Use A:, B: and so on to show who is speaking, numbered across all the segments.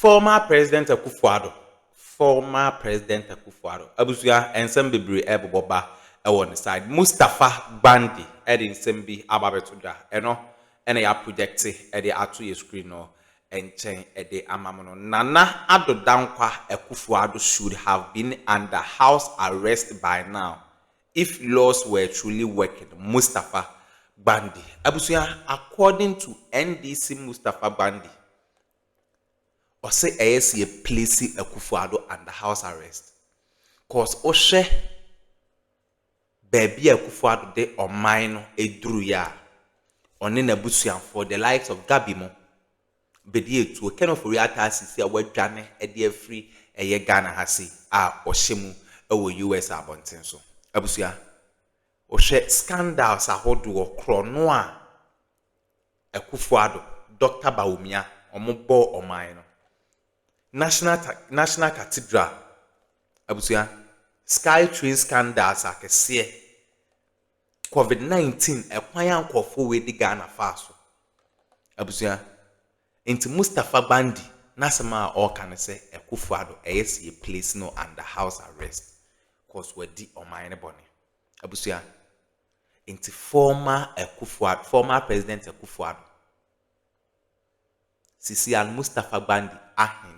A: Former President Akuffo Addo. Former President Akuffo Addo. Abusuya ensem bebre eboba on the side. Mustafa Bandi edi nsem bi ababetuda. Eno ene ya projecte edi atu ye screen no enchen edi amamono. Nana Addo Dankwa Akuffo Addo should have been under house arrest by now if laws were truly working. Mustafa Bandi. Abusuya, according to NDC Mustafa Bandi, or say ASC place Akuffo Addo under house arrest. Cause Oshe baby Akuffo Addo de or mine edru ya onin abusuan for the likes of Gabimo. Bedi to kind of reata sisi a wedwane ede free eye Ghana hasi a oshemu ewo US abonten so. Abusuan Oshe scandals ahodo krono a Akuffo Addo Dr. Bawumia omobo omine National Cathedral Abusuan Sky Train scandals akese COVID-19 ekwan Akuffo we di Ghana faso Abusuan into Mustafa Bandi nasema all can say Akuffo Addo a place no under house arrest cause we di omine boni Abusuan into former President Akuffo Addo Sisi and Mustafa Bandi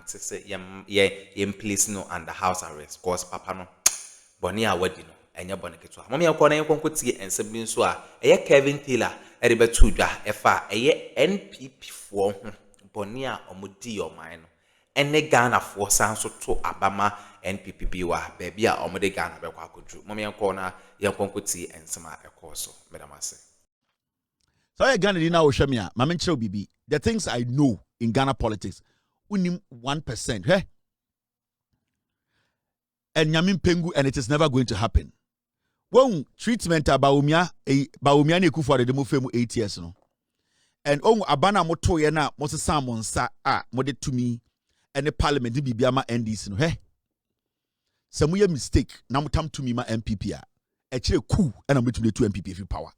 A: to say yem place no under house arrest cause papa no boni a wadi no enya boni keto mama ya kona yenkon kotie ensem bi so a eye Kevin Taylor e de betu dwa efa eye NPP fo ho boni a omodi oman no ene Ghana fo san so to abama NPP bi wa baby a omode Ghana be kwa kodru mama ya kona yenkon kotie ensem a ekoso medamase
B: so I Ghana na wo hweme a mama nkyerɛ bibi the things I know in Ghana politics unim 1%. Hey? And Yamin Pengu, and it is never going to happen. When treatment about Baumia ne Akuffo Addo demo femu 8 years no. And abana moto ye na mo samon sa mode to me and the parliament bi biama NDC no. Hey. Some ye mistake na motam to me ma MPP a. E kire coup and am to the 2 MPP free power.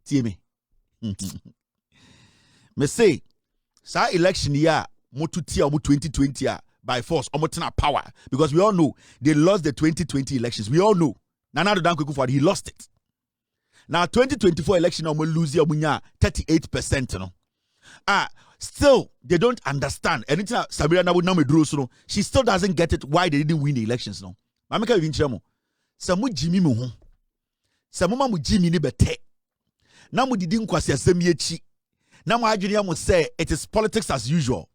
B: Tie me. Me say sa election year Motu tia 2020 by force omotena power because we all know they lost the 2020 elections. We all know Nana Addo Dankwa Akuffo Addo he lost it. Now 2024 election omo lose omunya 38% no. Still they don't understand. Anything Sabira na na medro so no, she still doesn't get it why they didn't win the elections no. Mameka even chemo. Samu jimi mu ho. Samu ma mu jimi ni bete. Na mu didi nkwasi asem yechi. Na mu adwene am say it is politics as usual.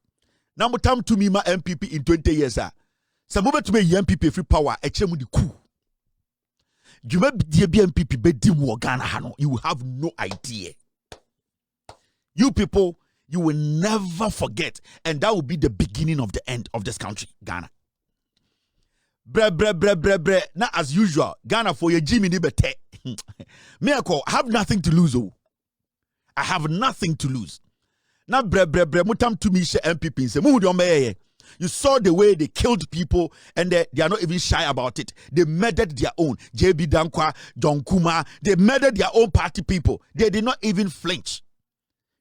B: Now time to me my MPP in 20 years so move to me MPP free power echemu di coup you may be MPP be di Ghana hano you will have no idea you people you will never forget and that will be the beginning of the end of this country Ghana bre now as usual Ghana for your Jimmy ni bete me I have nothing to lose I have nothing to lose. Now, mutam to me MPP say, you saw the way they killed people and they are not even shy about it. They murdered their own. JB Dankwa, John Kuma, they murdered their own party people. They did not even flinch.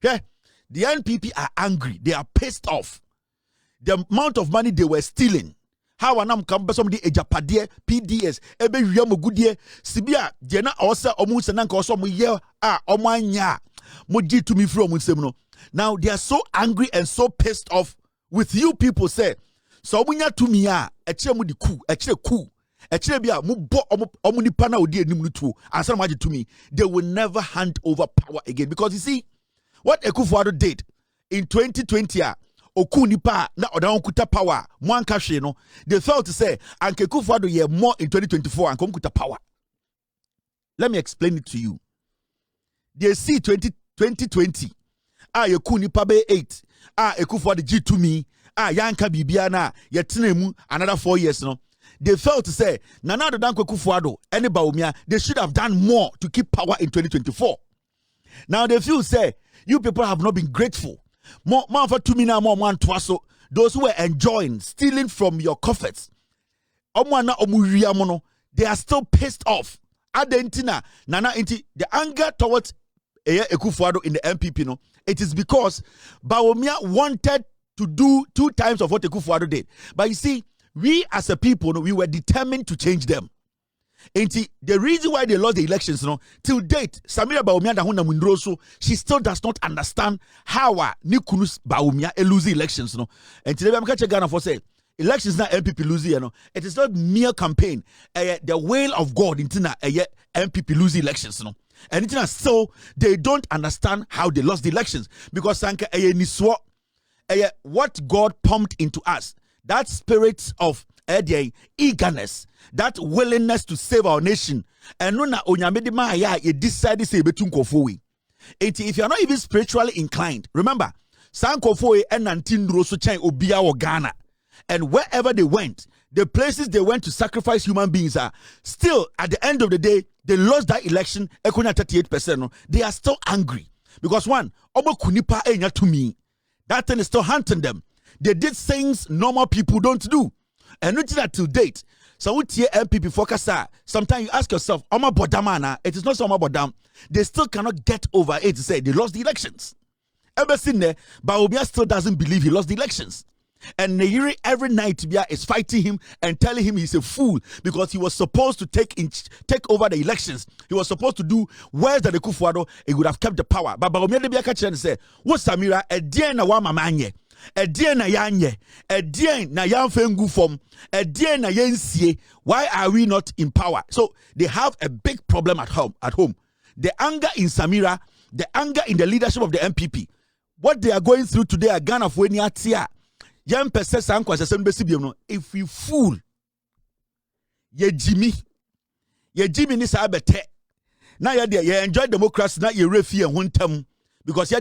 B: Yeah? The NPP are angry. They are pissed off. The amount of money they were stealing. How anam kamba somebody ejapadie PDS ebe wiamo goodie sibia je na osa omu senanka oso mu ye omu anya mo gi to me from nsem no. Now they are so angry and so pissed off with you people say so munya to me echire mu di coup echire bia mu bo omu nipa na odi enim no tuo ansa ma to me they will never hand over power again because you see what Akuffo Addo did in 2020 oku nipa na odan kuta power mo anka hwe no they felt to say anke Akuffo Addo ye more in 2024 ankom kuta power. Let me explain it to you. They see 2020 yeku nipa be 8 Akuffo Addo G to me yanka bibia na yetena mu another 4 years no they felt to say Nana Addo Dankwa Akuffo Addo any Bawumia they should have done more to keep power in 2024. Now they feel say you people have not been grateful more for 2 minutes more man twaso those who were enjoying stealing from your coffers they are still pissed off adentina nana inti the anger towards Akuffo Addo in the MPP no it is because Bawumia wanted to do 2 times of what Akuffo did. But you see, we as a people, we were determined to change them. And the reason why they lost the elections, till date, Samira Bawumia Dahuna Mundroso, she still does not understand how Nikunus Bawumia lose the elections. And today I'm catching Ghana for say elections not MPP lose, it is not mere campaign. The will of God in Tina MPP lose the elections. And Tina so they don't understand how they lost the elections because Sanka Niswa what God pumped into us, that spirit of eagerness, that willingness to save our nation. And no na onyamede ma ya ye decide say betu nkofo we. If you are not even spiritually inclined, remember, sankofo and 19 roso chen obia wo Ghana. And wherever they went, the places they went to sacrifice human beings are still at the end of the day, they lost that election, 38%. They are still angry. Because one, obo kunipa enya to me. That thing is still hunting them. They did things normal people don't do. And not that to date. So we hear MPP focus. Sometimes you ask yourself, Oma Bodamana, it is not so Bodam. They still cannot get over it to say they lost the elections. Ever seen there, Bawumia still doesn't believe he lost the elections. And Neyiri every night is fighting him and telling him he's a fool because he was supposed to take over the elections. He was supposed to do worse than the Akuffo. He would have kept the power. But Bawumia de Biaka and say, "What Samira? A dear na wa mamanye, a dear na yanye, a dear na yan fengu form, a dear na yensie. Why are we not in power?" So they have a big problem at home. The anger in Samira, the anger in the leadership of the MPP, what they are going through today at Ghana for any atia. If we fool, ye Jimmy ni sa bete. Now you enjoy democracy, now you refi and one term because you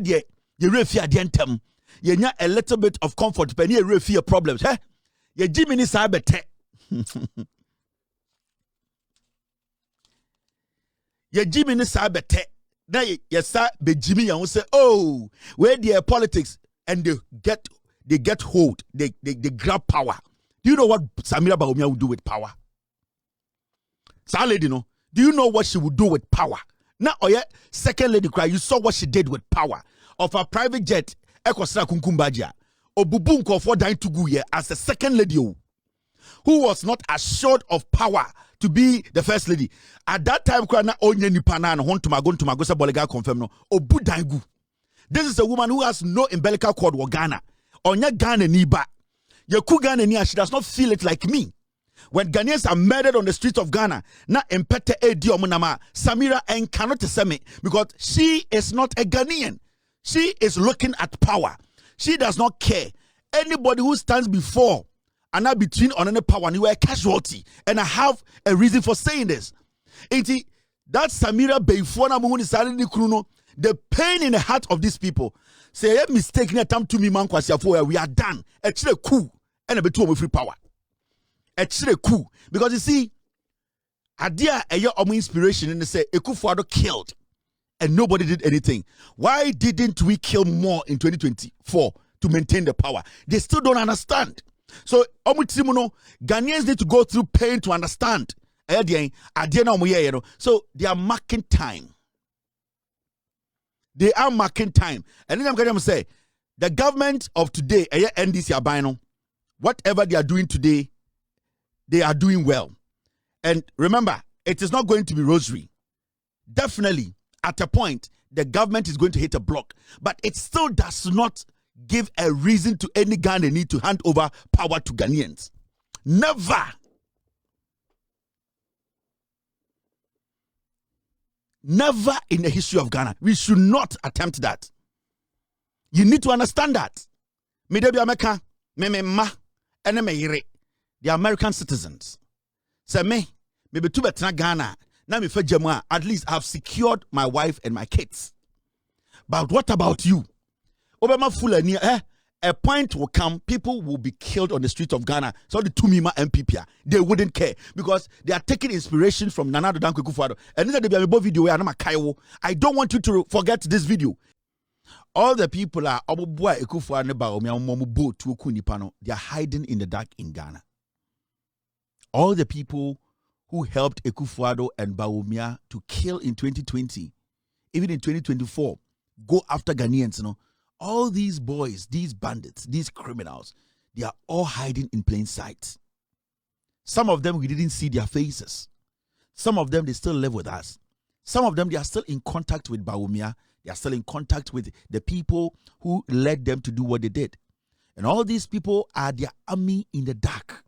B: refi at the end term. You nya a little bit of comfort, but you refi problems. Ye Jimmy ni sa bete. Ye Jimmy ni sa bete. Now you sa be Jimmy and say, oh, where the politics and they get hold, they grab power. Do you know what Samira Bawumia will do with power? Sa lady, do you know what she would do with power? Now, second lady cry, you saw what she did with power. Of a private jet, Ekosra Kunkumbaja, Obubunko for dying to go here as a second lady who was not assured of power to be the first lady. At that time, Krana Onye Nipana and Hontumagon to Magosa Bolega confirm no, Obu Dangu. This is a woman who has no umbilical cord or Ghana. Onya Ghana niba. Yeku Ghana niya, she does not feel it like me. When Ghanaians are murdered on the streets of Ghana, na empete edi omunama, Samira and cannot say me because she is not a Ghanaian. She is looking at power. She does not care. Anybody who stands before and not between on any power, and you are a casualty. And I have a reason for saying this. That Samira Beifona Muhuni Sarini Kruno, the pain in the heart of these people. Say a mistake near time to me man we are done. It's a coup and a bit too free power. It's a coup because you see, idea a year of inspiration and they say Akuffo killed and nobody did anything. Why didn't we kill more in 2024 to maintain the power? They still don't understand. So Ghanaians need to go through pain to understand. So they are marking time. They are marking time. And then I'm going to say, the government of today, NDC Abino, whatever they are doing today, they are doing well. And remember, it is not going to be rosary. Definitely, at a point, the government is going to hit a block. But it still does not give a reason to any Ghanaian to hand over power to Ghanaians. Never. Never in the history of Ghana. We should not attempt that. You need to understand that. The American citizens. Say me to better Ghana. Now me for Jamua, at least I've secured my wife and my kids. But what about you? Obama Fulani, a point will come, people will be killed on the streets of Ghana. So the Tumima MPP, they wouldn't care because they are taking inspiration from Nana Addo Akuffo. And this is the video where I don't want you to forget this video. All the people are they are hiding in the dark in Ghana. All the people who helped Akuffo and Bawumia to kill in 2020, even in 2024, go after Ghanaians, all these boys, these bandits, these criminals, they are all hiding in plain sight. Some of them, we didn't see their faces. Some of them, they still live with us. Some of them, they are still in contact with Bawumia. They are still in contact with the people who led them to do what they did. And all these people are their army in the dark.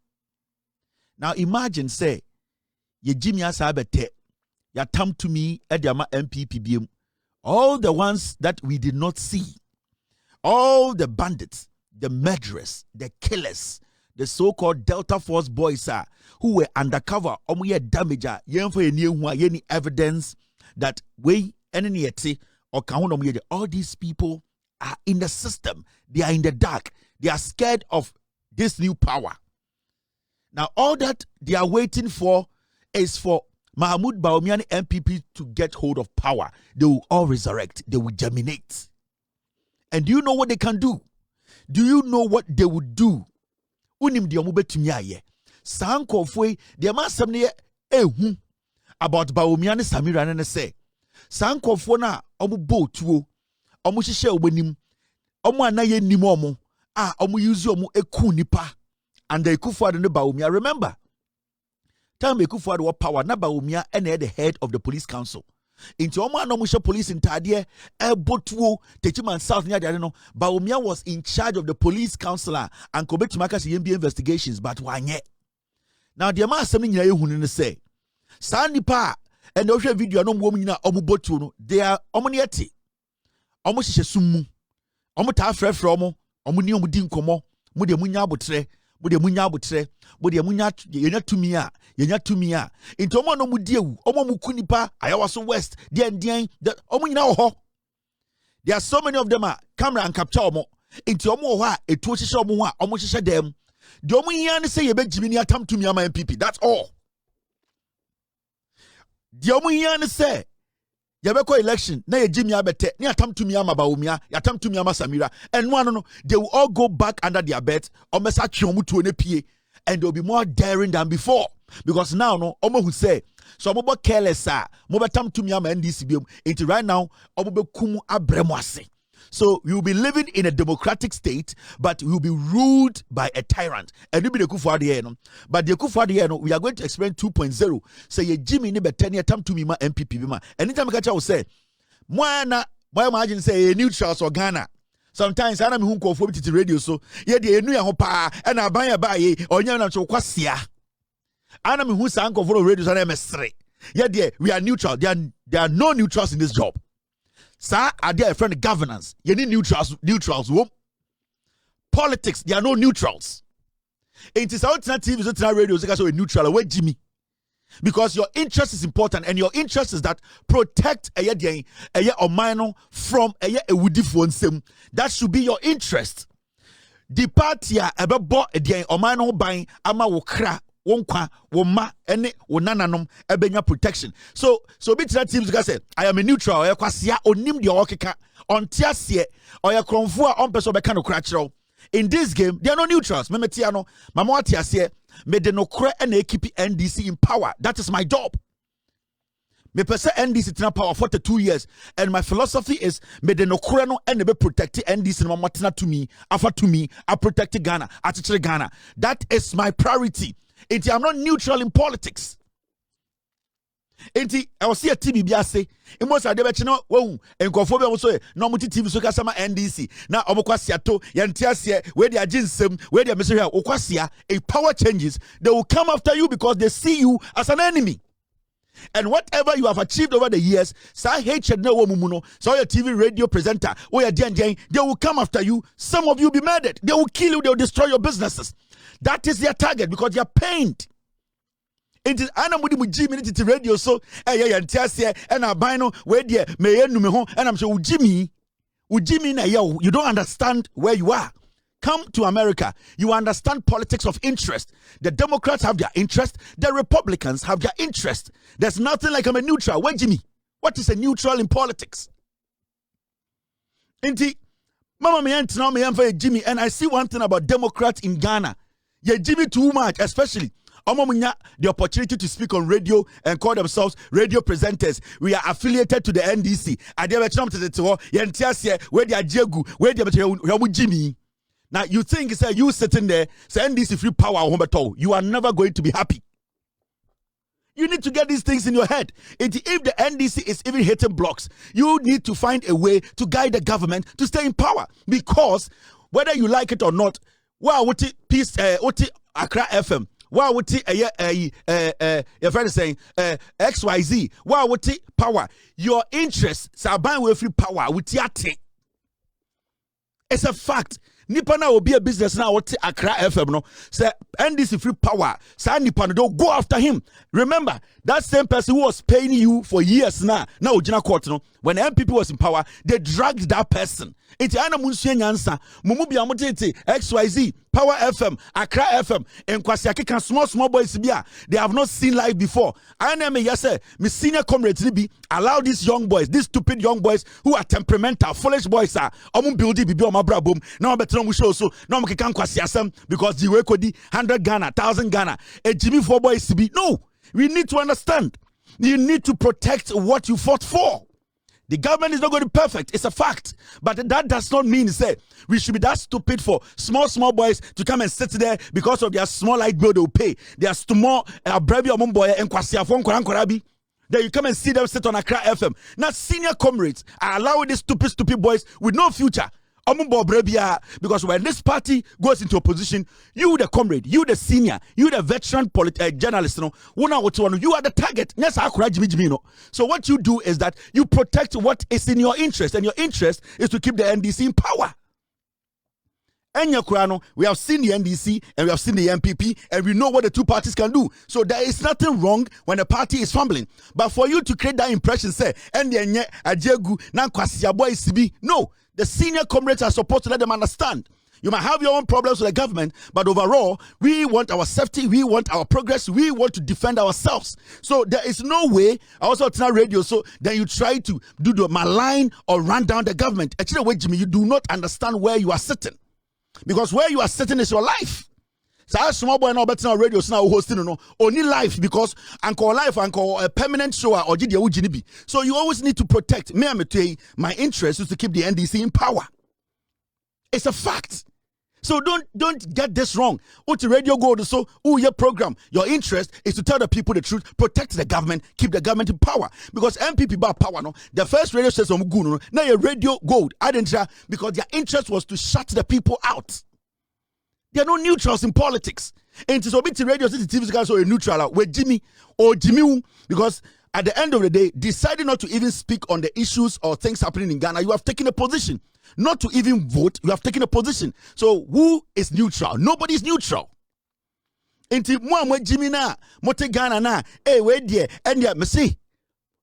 B: Now imagine, say, ye Jimmy Asabete, ya tam to me at the MPPBM, all the ones that we did not see, all the bandits, the murderers, the killers, the so-called Delta Force boys who were undercover, damage, any evidence that we or all these people are in the system. They are in the dark. They are scared of this new power. Now, all that they are waiting for is for Mahmoud Bawumia MPP to get hold of power. They will all resurrect. They will germinate. And do you know what they can do? Do you know what they would do? Unim di omube tumyaye. Sanko fwe di ama samne ehu about Bawumia ne Samira ne se. Sanko fwe na omu bo tuo. Omu shishe obenim. Omu anaye nimo omu. Omu yuzi omu eku nipa. And the Akuffo ne Bawumia. Remember, time Akuffo was power, na Bawumia and the head of the police council. Into Oman no musha police in Tadie, Botuo, Techiman South near no. Bawumia was in charge of the police councilor and Kobetimaka's YMB investigations, but why yet? Now the man something you say. Sandy Pa and the video no woman omubotu, they are omoniati. Almost sumu. Omuta frefromo, omuni omudin komo, mudia munya butre. Bode munya butre bode munya yenya tumia into omo no mudiewu omo mukunipa ayawaso west den omo nyina ho. There are so many of them camera and capture omo into omo ho a etu hihye omo ho a omo hihye dem de omo hia ne say yebegimi ni atam tumia ma MPP. That's all. De omo hia ne say yabeko election na ye Jimmy abete ni atam tumi ama Bawumia yatam tumi ama Samira and no they will all go back under their bed omesa twomu to ne pie and they will be more daring than before because now no omo who say so omo bo careless mo betam tumi ama NDC biom into right now omo be kum abremo ase. So we will be living in a democratic state, but we will be ruled by a tyrant. And we be the Akuffo here, no. But the Akuffo here, no, we are going to experience 2.0. Say ye Jimmy ni beteni tam to me ma MPP ma. Anytime I will say, why imagine say a neutral or Ghana. Sometimes I am who call for the radio so ye de enu ya ho pa and abaya ba ye onya na cho kwasia. I am who sang for radio and MS3. Ye de we are neutral. There are no neutrals in this job. Sir, are there a friend governance? You need neutrals. Politics, there are no neutrals. It is alternative is radio, so a neutral away Jimmy. Because your interest is important, and your interest is that protect a minor from a woody phone sim. That should be your interest. The party about a minor buying ama wokra. Wonkwa, woma, ene, wonananom, ebenya protection. So bit that teams say, I am a neutral, or kwasia, onim di okeka, on tiasie, or ya kronfua, on peso bekano crachero. In this game, there are no neutrals. Memetiano, mamo tiasie, me de no kre and keep NDC in power. That is my job. Me pese NDC in power for 2 years, and my philosophy is me de no kre no and be protect NDC no matina to me, afa to me, I protect Ghana, atichire Ghana. That is my priority. I'm not neutral in politics. I was here TV biase. It must have been no and conform also no muti TV so kasama NDC. Now omokwasiato yantiasie where they are jinsem where they are messenger okwasia a power changes they will come after you because they see you as an enemy. And whatever you have achieved over the years, say hatred no mumuno, so your TV radio presenter, or your they will come after you. Some of you will be murdered. They will kill you, they will destroy your businesses. That is their target because they are pained. It is anamudi mujimi to radio so and abino where dear may and I'm sure Ujimi na you don't understand where you are. Come to America, you understand politics of interest. The Democrats have their interest, the Republicans have their interest. There's nothing like I'm a neutral. Where Jimmy? What is a neutral in politics? Inti Mama me aunt now me for Jimmy, and I see one thing about Democrats in Ghana. Yeah, Jimmy too much, especially the opportunity to speak on radio and call themselves radio presenters. We are affiliated to the NDC. Now you think you sitting there, say NDC free power, you are never going to be happy. You need to get these things in your head. If the NDC is even hitting blocks, you need to find a way to guide the government to stay in power. Because whether you like it or not, peace, Accra FM, your friend is saying XYZ, power, your interests are buying with free power with yate. It's a fact. Nipa na will be a business now. What Accra FM no say NDC free power. Say Nipa no go after him. Remember that same person who was paying you for years now. Now Ojina court no. When MPP was in power, they dragged that person. It's ana munsuye nyansa. Mumu bi amotete XYZ Power FM, Accra FM, and Kwasiake can small boys be. They have not seen life before. I know me yes me senior comrades be allow these young boys, these stupid young boys who are temperamental, foolish boys are. Omu buildi bibi oma brabum. Now better no show so. Now me can Kwasiasem because the way kodi 100 Ghana, 1,000 Ghana. A Jimmy 4 boys be. No, we need to understand. You need to protect what you fought for. The government is not going to be perfect. It's a fact. But that does not mean, say, we should be that stupid for small boys to come and sit there because of their small light bill they will pay. They are small, brevi or mumboy and kwasiafon korabi. Then you come and see them sit on Accra FM. Now, senior comrades are allowing these stupid boys with no future. Because when this party goes into opposition, you the comrade, you the senior, you the veteran journalist, you are the target. So what you do is that you protect what is in your interest, and your interest is to keep the NDC in power. We have seen the NDC and we have seen the MPP, and we know what the two parties can do. So there is nothing wrong when a party is fumbling. But for you to create that impression, say, no, the senior comrades are supposed to let them understand. You might have your own problems with the government, but overall, we want our safety, we want our progress, we want to defend ourselves. So there is no way, I also turn radio, so then you try to do the malign or run down the government. Actually, wait, Jimmy, you do not understand where you are sitting. Because where you are sitting is your life. So I small boy now better radio now hosting no only life because anchor life anchor a permanent show or GDB. So you always need to protect me. My interest is to keep the NDC in power. It's a fact. So don't get this wrong. Uti radio go so your program. Your interest is to tell the people the truth, protect the government, keep the government in power. Because MPP bar power no. The first radio station no. Now your radio gold. I didn't because their interest was to shut the people out. There are no neutrals in politics. And to submit to radio TV guys so a neutral with Jimmy or Jimmy, because at the end of the day, deciding not to even speak on the issues or things happening in Ghana, you have taken a position. Not to even vote, you have taken a position. So who is neutral? Nobody is neutral. Inti mo Jimmy na, mote Ghana na, where there, and yeah, me see,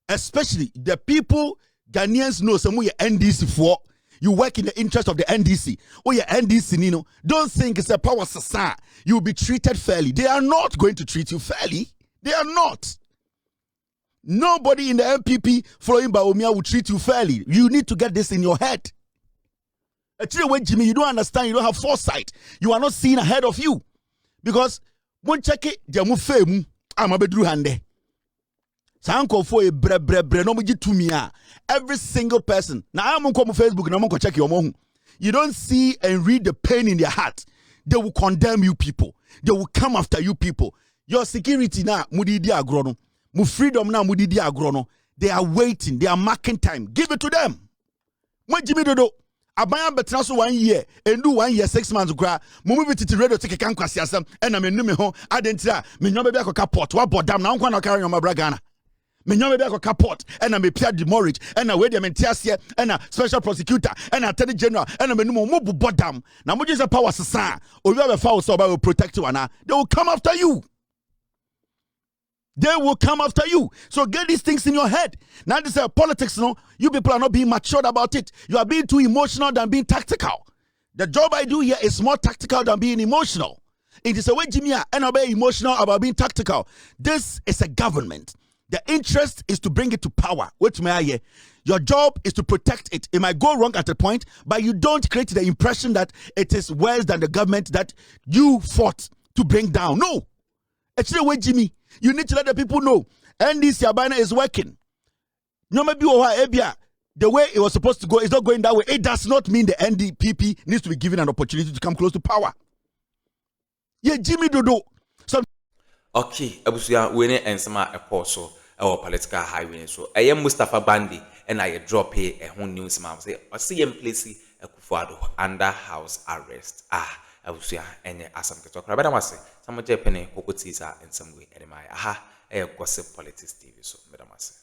B: especially the people Ghanaians know some way NDC for. You work in the interest of the NDC. Oh, yeah, NDC, Nino. Don't think it's a power society. You'll be treated fairly. They are not going to treat you fairly. They are not. Nobody in the MPP following Baumia will treat you fairly. You need to get this in your head. Actually, Jimmy, you don't understand. You don't have foresight. You are not seeing ahead of you. Because when check it, I'm a bedroom hande. Every single person. Now I'm on Facebook and I'm going to check your mom. You don't see and read the pain in their heart. They will condemn you people. They will come after you people. Your security now, mudidi agrono. Mu freedom now, mudidi agrono. They are waiting. They are marking time. Give it to them. What Jimmy do? Abaya betraso 1 year and do 1 year 6 months kra mumu bititi radio take kan kwasiasam and na mennu me ho adentira me nyo be akọ port wa bodam na nkwa na carry your bragana me nyo be akọ port and na me pia demorage and na we dem ntiasie and na special prosecutor and na attorney general and na mennu mo bu bodam na mo just power sesa obi be foul so ba will protect you na they will come after you. They will come after you. So get these things in your head. Now this is politics, no? You people are not being matured about it. You are being too emotional than being tactical. The job I do here is more tactical than being emotional. It is a way Jimmy and I'm emotional about being tactical. This is a government. The interest is to bring it to power. Which may I hear? Your job is to protect it. It might go wrong at a point, but you don't create the impression that it is worse than the government that you fought to bring down. No. Actually, Jimmy, you need to let the people know NDC Abana is working. No, maybe the way it was supposed to go is not going that way. It does not mean the NDPP needs to be given an opportunity to come close to power. Yeah, Jimmy Dodo. So
A: okay, abusuya we ne ensema so our political highway so Mustafa Bandi and I drop here a whole news ma'am say I see him place Akuffo Addo under house arrest. Abusuya enye asam keto kra bada mase some je penny kokotisa and some way edema gossip politics TV so bada mase.